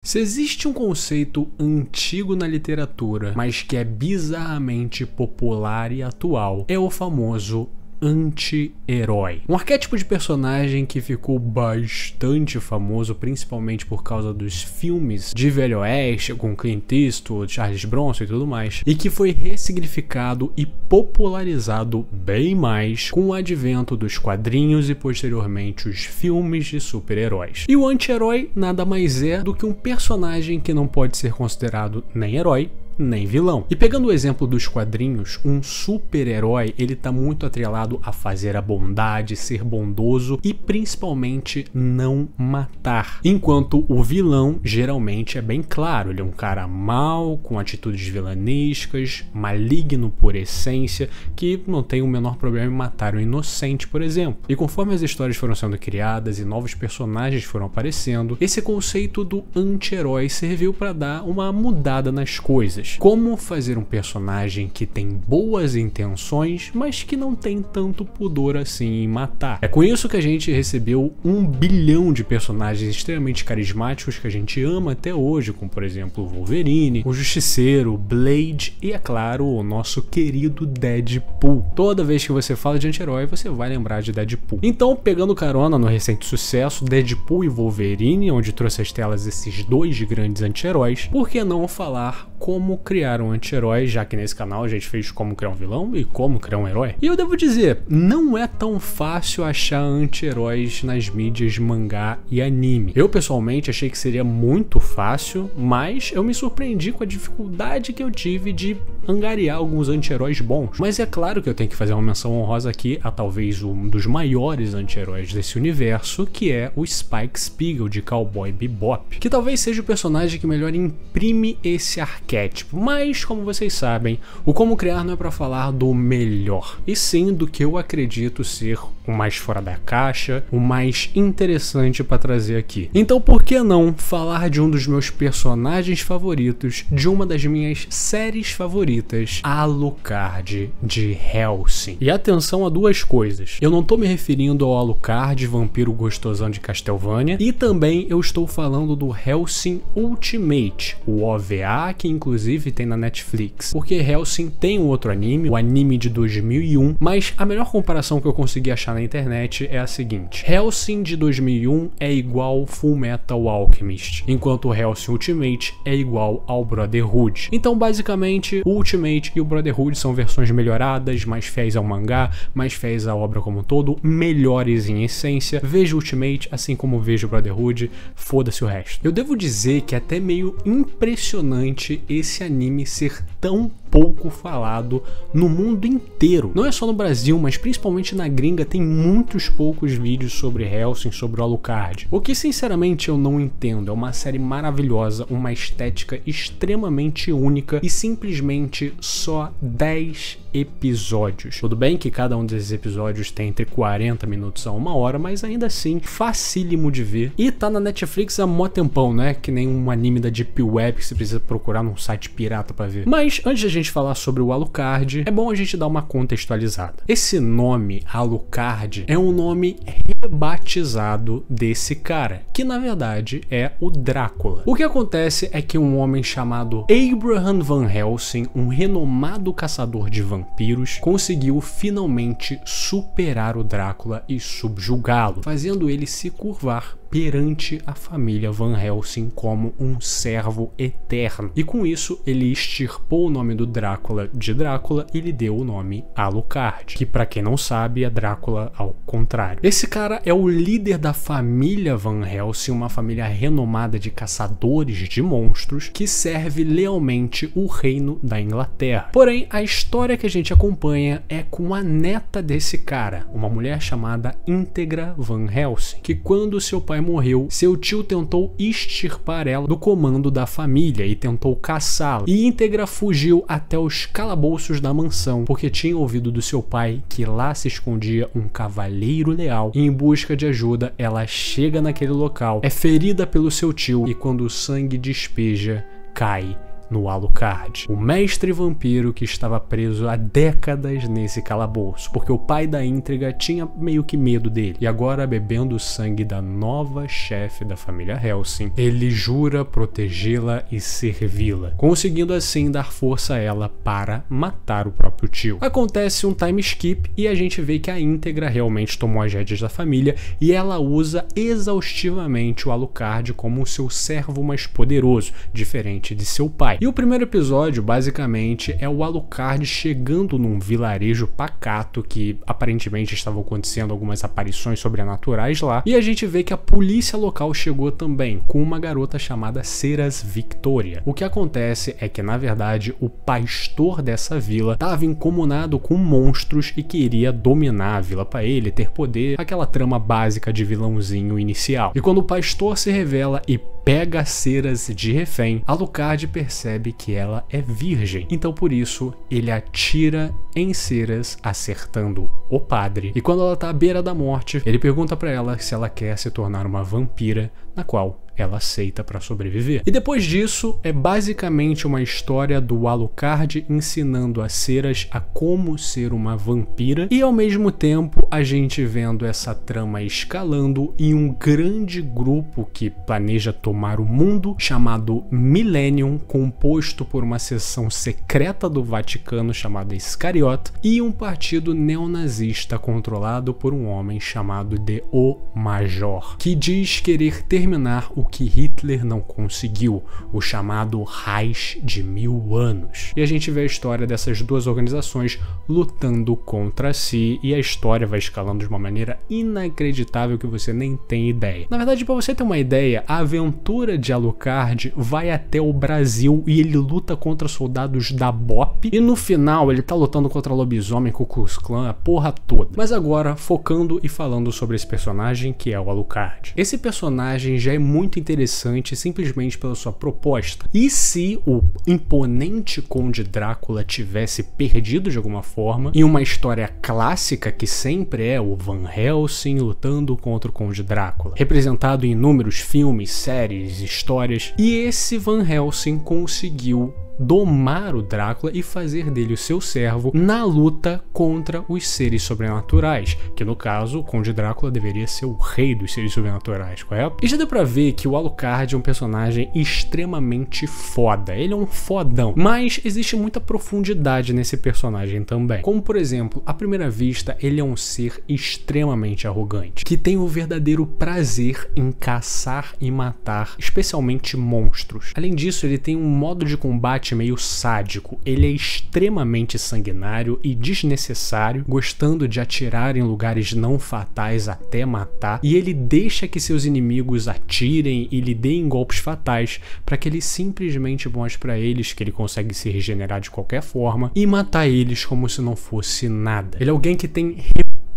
Se existe um conceito antigo na literatura, mas que é bizarramente popular e atual, é o famoso anti-herói. Um arquétipo de personagem que ficou bastante famoso, principalmente por causa dos filmes de Velho Oeste, com Clint Eastwood, Charles Bronson e tudo mais, e que foi ressignificado e popularizado bem mais com o advento dos quadrinhos e posteriormente os filmes de super-heróis. E o anti-herói nada mais é do que um personagem que não pode ser considerado nem herói, nem vilão. E pegando o exemplo dos quadrinhos, um super-herói, ele tá muito atrelado a fazer a bondade, ser bondoso e principalmente não matar. Enquanto o vilão, geralmente é bem claro, ele é um cara mau, com atitudes vilanescas, maligno por essência, que não tem o menor problema em matar um inocente, por exemplo. E conforme as histórias foram sendo criadas e novos personagens foram aparecendo, esse conceito do anti-herói serviu para dar uma mudada nas coisas. Como fazer um personagem que tem boas intenções, mas que não tem tanto pudor assim em matar. É com isso que a gente recebeu 1 bilhão de personagens extremamente carismáticos que a gente ama até hoje, como por exemplo o Wolverine, o Justiceiro, o Blade e, é claro, o nosso querido Deadpool. Toda vez que você fala de anti-herói, você vai lembrar de Deadpool. Então, pegando carona no recente sucesso Deadpool e Wolverine, onde trouxe às telas esses dois grandes anti-heróis, por que não falar como criar um anti-herói, já que nesse canal a gente fez como criar um vilão e como criar um herói. E eu devo dizer, não é tão fácil achar anti-heróis nas mídias mangá e anime. Eu pessoalmente achei que seria muito fácil, mas eu me surpreendi com a dificuldade que eu tive de angariar alguns anti-heróis bons. Mas é claro que eu tenho que fazer uma menção honrosa aqui a talvez um dos maiores anti-heróis desse universo, que é o Spike Spiegel de Cowboy Bebop, que talvez seja o personagem que melhor imprime esse arquétipo. Mas, como vocês sabem, o Como Criar não é para falar do melhor, e sim do que eu acredito ser o mais fora da caixa, o mais interessante para trazer aqui. Então, por que não falar de um dos meus personagens favoritos, de uma das minhas séries favoritas, Alucard de Hellsing? E atenção a duas coisas. Eu não tô me referindo ao Alucard, vampiro gostosão de Castlevania, e também eu estou falando do Hellsing Ultimate, o OVA que inclusive tem na Netflix, porque Hellsing tem um outro anime, o anime de 2001, mas a melhor comparação que eu consegui achar na internet é a seguinte: Hellsing de 2001 é igual Full Metal Alchemist, enquanto o Hellsing Ultimate é igual ao Brotherhood. Então basicamente o Ultimate e o Brotherhood são versões melhoradas, mais fiéis ao mangá, mais fiéis à obra como um todo, melhores em essência. Veja o Ultimate assim como vejo o Brotherhood, foda-se o resto. Eu devo dizer que é até meio impressionante esse anime ser tão pouco falado no mundo inteiro. Não é só no Brasil, mas principalmente na gringa tem muitos poucos vídeos sobre Hellsing, sobre o Alucard. O que sinceramente eu não entendo. É uma série maravilhosa, uma estética extremamente única e simplesmente só 10 episódios. Tudo bem que cada um desses episódios tem entre 40 minutos a 1 hora, mas ainda assim facílimo de ver. E tá na Netflix há mó tempão, né? Que nem um anime da Deep Web que você precisa procurar num site pirata pra ver. Mas antes de a gente falar sobre o Alucard, é bom a gente dar uma contextualizada. Esse nome, Alucard, é um nome rebatizado desse cara, que na verdade é o Drácula. O que acontece é que um homem chamado Abraham Van Helsing, um renomado caçador de vampiros, conseguiu finalmente superar o Drácula e subjugá-lo, fazendo ele se curvar perante a família Van Helsing como um servo eterno. E com isso, ele extirpou o nome do Drácula de Drácula e lhe deu o nome Alucard, que pra quem não sabe é Drácula ao contrário. Esse cara é o líder da família Van Helsing, uma família renomada de caçadores de monstros que serve lealmente o reino da Inglaterra. Porém, a história que a gente acompanha é com a neta desse cara, uma mulher chamada Íntegra Van Helsing, que quando seu pai morreu, seu tio tentou extirpar ela do comando da família e tentou caçá-la. E Íntegra fugiu até os calabouços da mansão, porque tinha ouvido do seu pai que lá se escondia um cavaleiro leal, e em busca de ajuda ela chega naquele local, é ferida pelo seu tio e quando o sangue despeja, cai no Alucard, o mestre vampiro que estava preso há décadas nesse calabouço, porque o pai da Íntriga tinha meio que medo dele. E agora, bebendo o sangue da nova chefe da família Helsing, ele jura protegê-la e servi-la, conseguindo assim dar força a ela para matar o próprio tio. Acontece um time skip e a gente vê que a Íntegra realmente tomou as rédeas da família e ela usa exaustivamente o Alucard como o seu servo mais poderoso, diferente de seu pai. E o primeiro episódio, basicamente, é o Alucard chegando num vilarejo pacato que aparentemente estavam acontecendo algumas aparições sobrenaturais lá, e a gente vê que a polícia local chegou também, com uma garota chamada Ceras Victoria. O que acontece é que, na verdade, o pastor dessa vila estava incomunado com monstros e queria dominar a vila para ele ter poder, aquela trama básica de vilãozinho inicial. E quando o pastor se revela e pega Ceras de refém, Alucard percebe que ela é virgem, então por isso ele atira em Ceras, acertando o padre. E quando ela tá à beira da morte, ele pergunta para ela se ela quer se tornar uma vampira, na qual ela aceita para sobreviver. E depois disso, é basicamente uma história do Alucard ensinando a Ceras a como ser uma vampira, e ao mesmo tempo a gente vendo essa trama escalando em um grande grupo que planeja tomar o mundo, chamado Millennium, composto por uma seção secreta do Vaticano chamada Iscariot e um partido neonazista controlado por um homem chamado de O Major, que diz querer terminar o que Hitler não conseguiu, o chamado Reich de 1000 anos. E a gente vê a história dessas duas organizações lutando contra si, e a história vai escalando de uma maneira inacreditável que você nem tem ideia. Na verdade, para você ter uma ideia, a aventura de Alucard vai até o Brasil e ele luta contra soldados da BOP, e no final ele tá lutando contra lobisomem, Ku Klux Klan, a porra toda. Mas agora, focando e falando sobre esse personagem que é o Alucard. Esse personagem já é muito interessante simplesmente pela sua proposta. E se o imponente Conde Drácula tivesse perdido de alguma forma, em uma história clássica que sempre é o Van Helsing lutando contra o Conde Drácula, representado em inúmeros filmes, séries, histórias, e esse Van Helsing conseguiu domar o Drácula e fazer dele o seu servo na luta contra os seres sobrenaturais, que no caso o Conde Drácula deveria ser o rei dos seres sobrenaturais, correto? E já deu pra ver que o Alucard é um personagem extremamente foda, ele é um fodão, mas existe muita profundidade nesse personagem também, como por exemplo, à primeira vista ele é um ser extremamente arrogante, que tem o verdadeiro prazer em caçar e matar, especialmente monstros. Além disso, ele tem um modo de combate meio sádico, ele é extremamente sanguinário e desnecessário, gostando de atirar em lugares não fatais até matar, e ele deixa que seus inimigos atirem e lhe deem golpes fatais para que ele simplesmente mostre para eles que ele consegue se regenerar de qualquer forma e matar eles como se não fosse nada. Ele é alguém que tem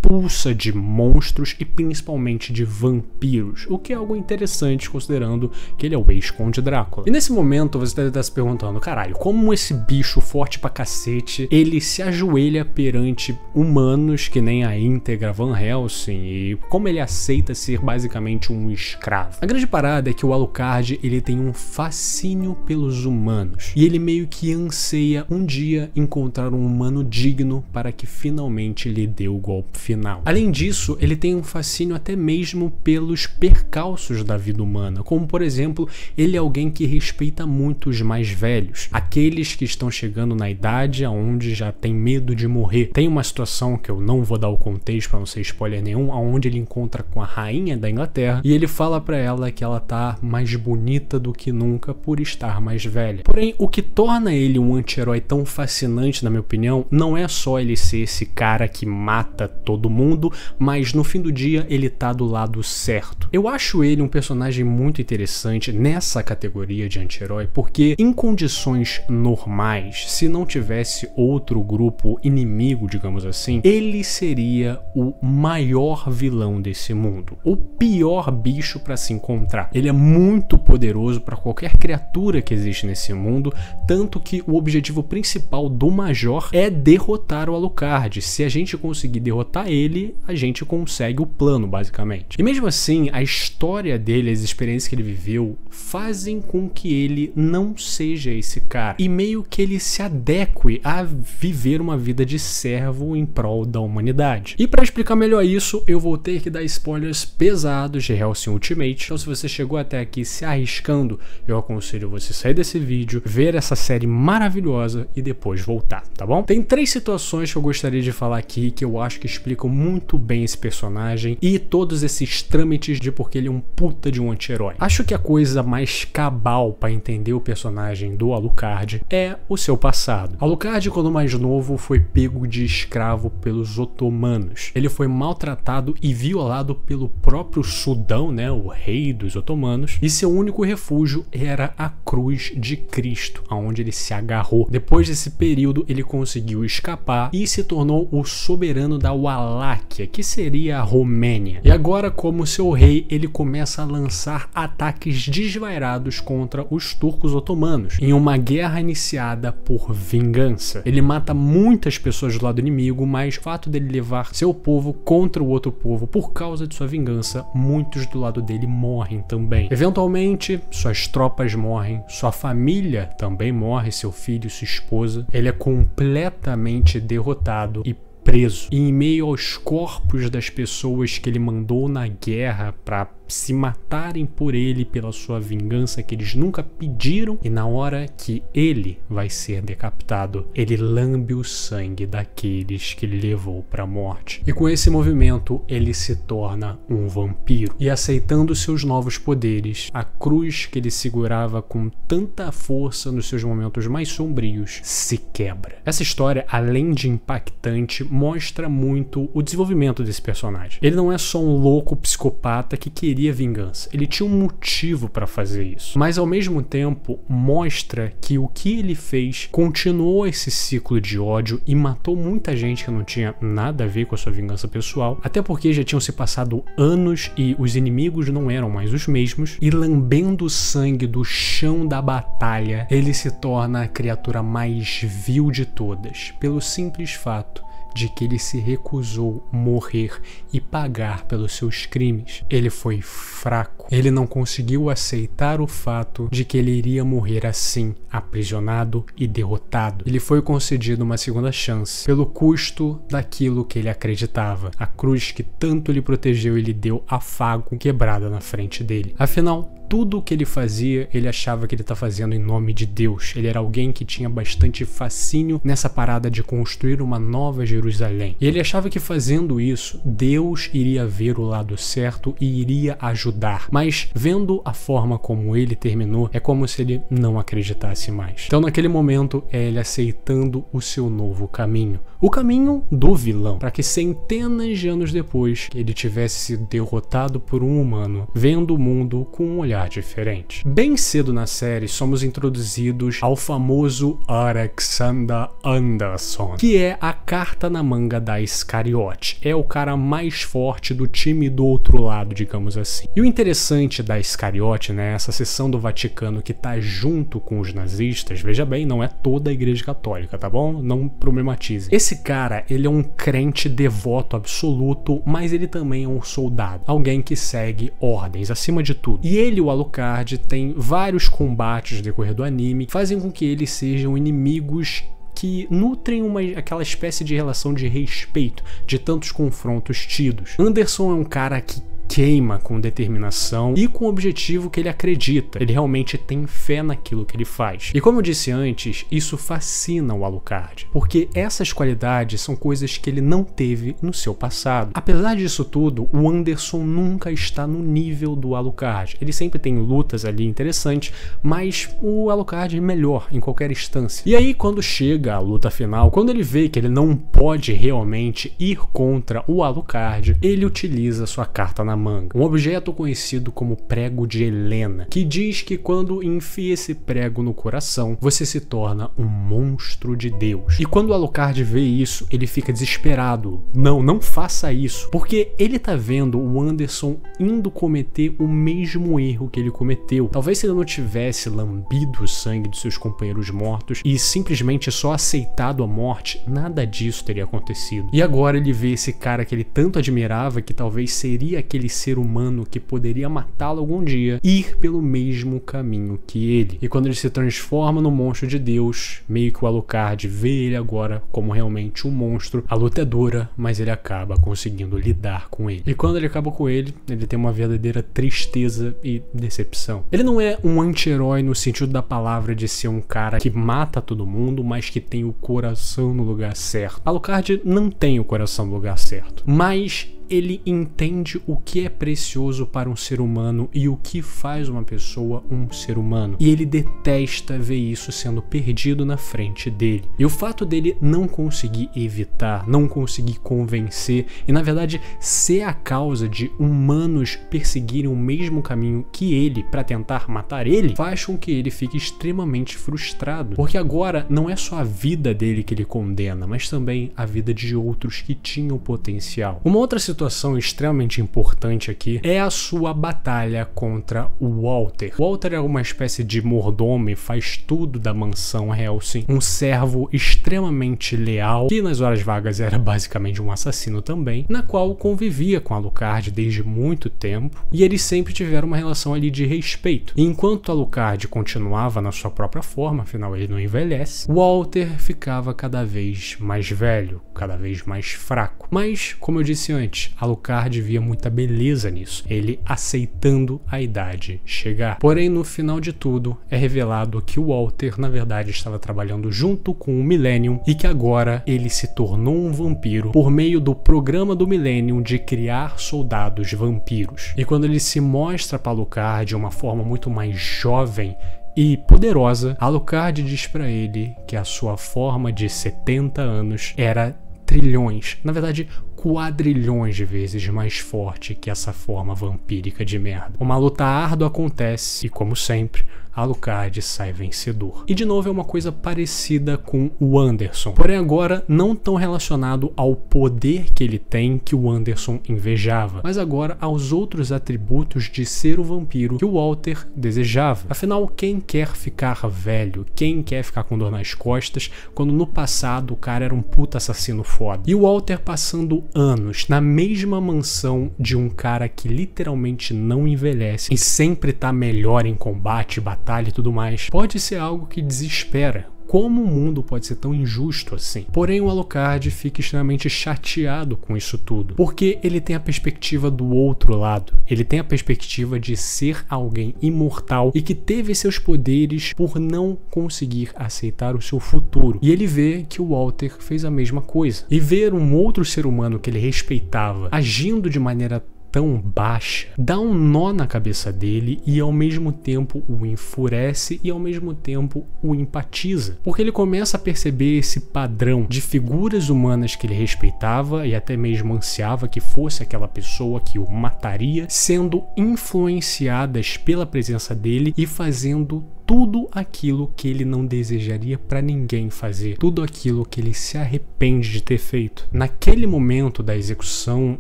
repulsa de monstros e principalmente de vampiros, o que é algo interessante considerando que ele é o ex-Conde Drácula. E nesse momento você deve estar se perguntando, caralho, como esse bicho forte pra cacete, ele se ajoelha perante humanos que nem a Íntegra Van Helsing, e como ele aceita ser basicamente um escravo? A grande parada é que o Alucard, ele tem um fascínio pelos humanos, e ele meio que anseia um dia encontrar um humano digno para que finalmente lhe dê o golpe final. Além disso, ele tem um fascínio até mesmo pelos percalços da vida humana, como por exemplo, ele é alguém que respeita muito os mais velhos, aqueles que estão chegando na idade aonde já tem medo de morrer. Tem uma situação que eu não vou dar o contexto para não ser spoiler nenhum, aonde ele encontra com a rainha da Inglaterra e ele fala para ela que ela tá mais bonita do que nunca por estar mais velha. Porém, o que torna ele um anti-herói tão fascinante, na minha opinião, não é só ele ser esse cara que mata todo mundo, mas no fim do dia ele tá do lado certo. Eu acho ele um personagem muito interessante nessa categoria de anti-herói, porque em condições normais, se não tivesse outro grupo inimigo, digamos assim, ele seria o maior vilão desse mundo, o pior bicho para se encontrar. Ele é muito poderoso para qualquer criatura que existe nesse mundo, tanto que o objetivo principal do Major é derrotar o Alucard. Se a gente conseguir derrotar ele, a gente consegue o plano, basicamente. E mesmo assim, a história dele, as experiências que ele viveu, fazem com que ele não seja esse cara. E meio que ele se adeque a viver uma vida de servo em prol da humanidade. E para explicar melhor isso, eu vou ter que dar spoilers pesados de Hellsing Ultimate. Então se você chegou até aqui se arriscando, eu aconselho você sair desse vídeo, ver essa série maravilhosa e depois voltar, tá bom? Tem 3 situações que eu gostaria de falar aqui que eu acho que explicam muito bem esse personagem e todos esses trâmites de porque ele é um puta de um anti-herói. Acho que a coisa mais cabal para entender o personagem do Alucard é o seu passado. Alucard, quando mais novo, foi pego de escravo pelos otomanos. Ele foi maltratado e violado pelo próprio Sudão, né, o rei dos otomanos, e seu único refúgio era a cruz de Cristo, aonde ele se agarrou. Depois desse período, ele conseguiu escapar e se tornou o soberano da Waláquia, que seria a Romênia. E agora, como seu rei, ele começa a lançar ataques desvairados contra os turcos otomanos, em uma guerra iniciada por vingança. Ele mata muitas pessoas do lado inimigo, mas o fato dele levar seu povo contra o outro povo por causa de sua vingança, muitos do lado dele morrem também. Eventualmente, suas tropas morrem, sua família também morre, seu filho, sua esposa. Ele é completamente derrotado e preso. E em meio aos corpos das pessoas que ele mandou na guerra para se matarem por ele, pela sua vingança que eles nunca pediram, e na hora que ele vai ser decapitado, ele lambe o sangue daqueles que ele levou para a morte. E com esse movimento, ele se torna um vampiro. E aceitando seus novos poderes, a cruz que ele segurava com tanta força nos seus momentos mais sombrios se quebra. Essa história, além de impactante, mostra muito o desenvolvimento desse personagem. Ele não é só um louco psicopata que queria vingança. Ele tinha um motivo para fazer isso. Mas ao mesmo tempo mostra que o que ele fez continuou esse ciclo de ódio e matou muita gente que não tinha nada a ver com a sua vingança pessoal, até porque já tinham se passado anos e os inimigos não eram mais os mesmos, e lambendo o sangue do chão da batalha, ele se torna a criatura mais vil de todas, pelo simples fato de que ele se recusou morrer e pagar pelos seus crimes. Ele foi fraco. Ele não conseguiu aceitar o fato de que ele iria morrer assim, aprisionado e derrotado. Ele foi concedido uma segunda chance pelo custo daquilo que ele acreditava. A cruz que tanto lhe protegeu e lhe deu afago quebrada na frente dele. Afinal, tudo o que ele fazia, ele achava que ele estava fazendo em nome de Deus. Ele era alguém que tinha bastante fascínio nessa parada de construir uma nova Jerusalém. E ele achava que fazendo isso, Deus iria ver o lado certo e iria ajudar. Mas vendo a forma como ele terminou, é como se ele não acreditasse mais. Então naquele momento, é ele aceitando o seu novo caminho. O caminho do vilão, para que centenas de anos depois, ele tivesse sido derrotado por um humano, vendo o mundo com um olhar diferente. Bem cedo na série, somos introduzidos ao famoso Alexander Anderson, que é a carta na manga da Iscariote. É o cara mais forte do time do outro lado, digamos assim. E o interessante da Iscariote, né, essa seção do Vaticano que tá junto com os nazistas, veja bem, não é toda a Igreja Católica, tá bom? Não problematizem. Esse cara, ele é um crente devoto absoluto, mas ele também é um soldado, alguém que segue ordens acima de tudo. E ele, o Alucard, tem vários combates no decorrer do anime que fazem com que eles sejam inimigos que nutrem aquela espécie de relação de respeito de tantos confrontos tidos. Anderson é um cara que queima com determinação e com o objetivo que ele acredita. Ele realmente tem fé naquilo que ele faz. E como eu disse antes, isso fascina o Alucard, porque essas qualidades são coisas que ele não teve no seu passado. Apesar disso tudo, o Anderson nunca está no nível do Alucard. Ele sempre tem lutas ali interessantes, mas o Alucard é melhor em qualquer instância. E aí, quando chega a luta final, quando ele vê que ele não pode realmente ir contra o Alucard, ele utiliza sua carta na manga, um objeto conhecido como prego de Helena, que diz que quando enfia esse prego no coração, você se torna um monstro de Deus. E quando o Alucard vê isso, ele fica desesperado. Não faça isso, porque ele tá vendo o Anderson indo cometer o mesmo erro que ele cometeu. Talvez se ele não tivesse lambido o sangue dos seus companheiros mortos e simplesmente só aceitado a morte, nada disso teria acontecido. E agora ele vê esse cara que ele tanto admirava, que talvez seria aquele ser humano que poderia matá-lo algum dia, ir pelo mesmo caminho que ele. E quando ele se transforma no monstro de Deus, meio que o Alucard vê ele agora como realmente um monstro. A luta é dura, mas ele acaba conseguindo lidar com ele. E quando ele acaba com ele tem uma verdadeira tristeza e decepção. Ele não é um anti-herói no sentido da palavra de ser um cara que mata todo mundo, mas que tem o coração no lugar certo. Alucard não tem o coração no lugar certo, mas ele entende o que é precioso para um ser humano e o que faz uma pessoa um ser humano. E ele detesta ver isso sendo perdido na frente dele. E o fato dele não conseguir evitar, não conseguir convencer e, na verdade, ser a causa de humanos perseguirem o mesmo caminho que ele para tentar matar ele, faz com que ele fique extremamente frustrado. Porque agora não é só a vida dele que ele condena, mas também a vida de outros que tinham potencial. Uma outra situação extremamente importante aqui é a sua batalha contra o Walter. Walter é uma espécie de mordomo e faz tudo da mansão Helsing, um servo extremamente leal, que nas horas vagas era basicamente um assassino também, na qual convivia com Alucard desde muito tempo, e eles sempre tiveram uma relação ali de respeito. E enquanto Alucard continuava na sua própria forma, afinal ele não envelhece, Walter ficava cada vez mais velho, cada vez mais fraco. Mas, como eu disse antes, Alucard via muita beleza nisso, ele aceitando a idade chegar. Porém, no final de tudo, é revelado que o Walter, na verdade, estava trabalhando junto com o Millennium e que agora ele se tornou um vampiro por meio do programa do Millennium de criar soldados vampiros. E quando ele se mostra para Alucard de uma forma muito mais jovem e poderosa, Alucard diz para ele que a sua forma de 70 anos era trilhões, na verdade quadrilhões de vezes mais forte que essa forma vampírica de merda. Uma luta árdua acontece e, como sempre, Alucard sai vencedor. E de novo é uma coisa parecida com o Anderson, porém agora não tão relacionado ao poder que ele tem que o Anderson invejava, mas agora aos outros atributos de ser o vampiro que o Walter desejava. Afinal, quem quer ficar velho? Quem quer ficar com dor nas costas quando no passado o cara era um puta assassino foda? E o Walter passando anos na mesma mansão de um cara que literalmente não envelhece e sempre tá melhor em combate, batalha e tudo mais, pode ser algo que desespera. Como o mundo pode ser tão injusto assim? Porém, o Alucard fica extremamente chateado com isso tudo, porque ele tem a perspectiva do outro lado. Ele tem a perspectiva de ser alguém imortal e que teve seus poderes por não conseguir aceitar o seu futuro. E ele vê que o Walter fez a mesma coisa. E ver um outro ser humano que ele respeitava agindo de maneira tão baixa, dá um nó na cabeça dele e ao mesmo tempo o enfurece e ao mesmo tempo o empatiza, porque ele começa a perceber esse padrão de figuras humanas que ele respeitava e até mesmo ansiava que fosse aquela pessoa que o mataria, sendo influenciadas pela presença dele e fazendo tudo aquilo que ele não desejaria para ninguém fazer, tudo aquilo que ele se arrepende de ter feito. Naquele momento da execução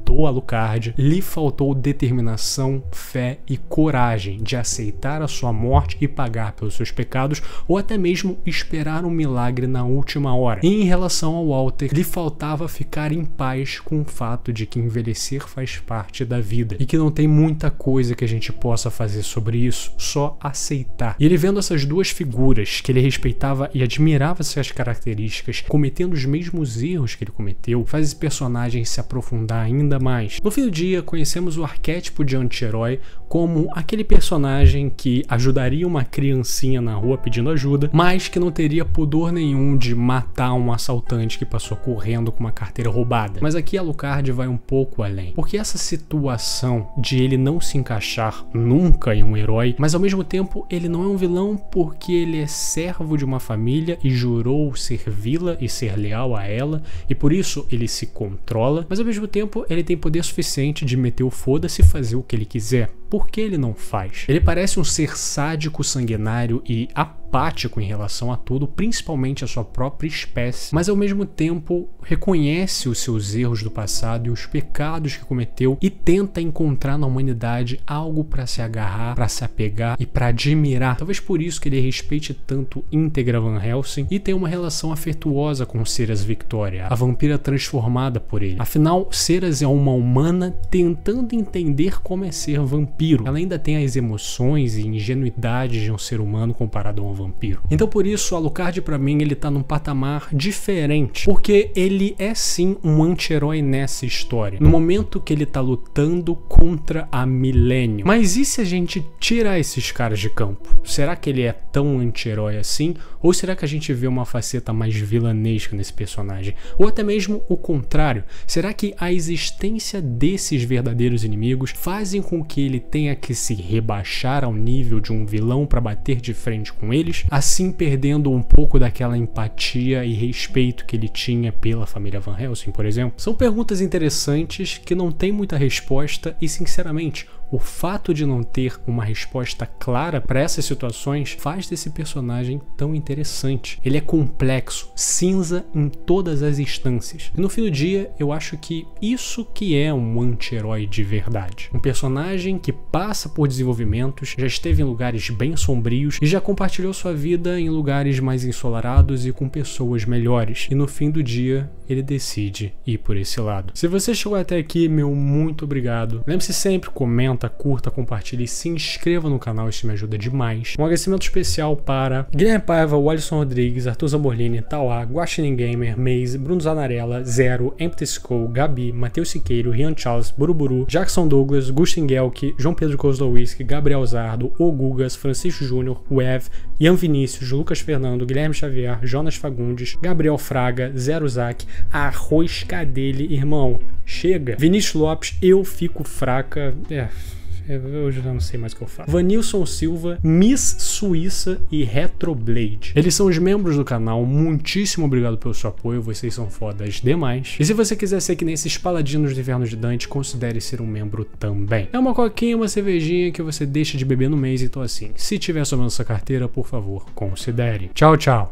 do Alucard, lhe faltou determinação, fé e coragem de aceitar a sua morte e pagar pelos seus pecados, ou até mesmo esperar um milagre na última hora. E em relação ao Walter, lhe faltava ficar em paz com o fato de que envelhecer faz parte da vida e que não tem muita coisa que a gente possa fazer sobre isso, só aceitar. E ele vendo essas duas figuras que ele respeitava e admirava suas características, cometendo os mesmos erros que ele cometeu, faz esse personagem se aprofundar ainda mais. No fim do dia, conhecemos o arquétipo de anti-herói como aquele personagem que ajudaria uma criancinha na rua pedindo ajuda, mas que não teria pudor nenhum de matar um assaltante que passou correndo com uma carteira roubada. Mas aqui Alucard vai um pouco além, porque essa situação de ele não se encaixar nunca em um herói, mas ao mesmo tempo ele não é um vilão porque ele é servo de uma família e jurou servi-la e ser leal a ela, e por isso ele se controla, mas ao mesmo tempo ele tem poder suficiente de meter o foda-se e fazer o que ele quiser. Por que ele não faz? Ele parece um ser sádico, sanguinário e apático em relação a tudo, principalmente a sua própria espécie, mas ao mesmo tempo reconhece os seus erros do passado e os pecados que cometeu e tenta encontrar na humanidade algo para se agarrar, para se apegar e para admirar. Talvez por isso que ele respeite tanto Íntegra Van Helsing e tenha uma relação afetuosa com Ceras Victoria, a vampira transformada por ele. Afinal, Ceras é uma humana tentando entender como é ser vampiro. Ela ainda tem as emoções e ingenuidades de um ser humano comparado a um vampiro. Então por isso, Alucard pra mim ele tá num patamar diferente, porque ele é sim um anti-herói nessa história, no momento que ele tá lutando contra a Millennium. Mas e se a gente tirar esses caras de campo? Será que ele é tão anti-herói assim? Ou será que a gente vê uma faceta mais vilanesca nesse personagem? Ou até mesmo o contrário? Será que a existência desses verdadeiros inimigos fazem com que ele tenha que se rebaixar ao nível de um vilão para bater de frente com eles, assim perdendo um pouco daquela empatia e respeito que ele tinha pela família Van Helsing, por exemplo? São perguntas interessantes que não tem muita resposta e, sinceramente, o fato de não ter uma resposta clara para essas situações faz desse personagem tão interessante. Ele é complexo, cinza em todas as instâncias. E no fim do dia, eu acho que isso que é um anti-herói de verdade. Um personagem que passa por desenvolvimentos, já esteve em lugares bem sombrios e já compartilhou sua vida em lugares mais ensolarados e com pessoas melhores. E no fim do dia, ele decide ir por esse lado. Se você chegou até aqui, meu muito obrigado. Lembre-se sempre, comenta, curta, compartilhe e se inscreva no canal, isso me ajuda demais. Um agradecimento especial para Guilherme Paiva, Walisson Rodrigues, Arthur Zamborlini, Tauá, Guaxinim Gamer, Maze, Bruno Zanarella, Zero, Empty Skull, Gabi, Matheus Siqueiro, Rian Charles, Buruburu, Jackson Douglas, Gustin Gelk, João Pedro Kozlowski, Gabriel Zardo, O Gugas, Francisco Júnior, Wev, Ian Vinícius, Lucas Fernando, Guilherme Xavier, Jonas Fagundes, Gabriel Fraga, Zero Zac, Arroz Cadele, irmão, chega. Vinícius Lopes, eu fico fraca. Eu já não sei mais o que eu falo. Vanilson Silva, Miss Suíça e Retroblade. Eles são os membros do canal. Muitíssimo obrigado pelo seu apoio. Vocês são fodas demais. E se você quiser ser que nem esses paladinos do Inverno de Dante, considere ser um membro também. É uma coquinha, uma cervejinha que você deixa de beber no mês. Então assim, se tiver sobrando sua carteira, por favor, considere. Tchau, tchau.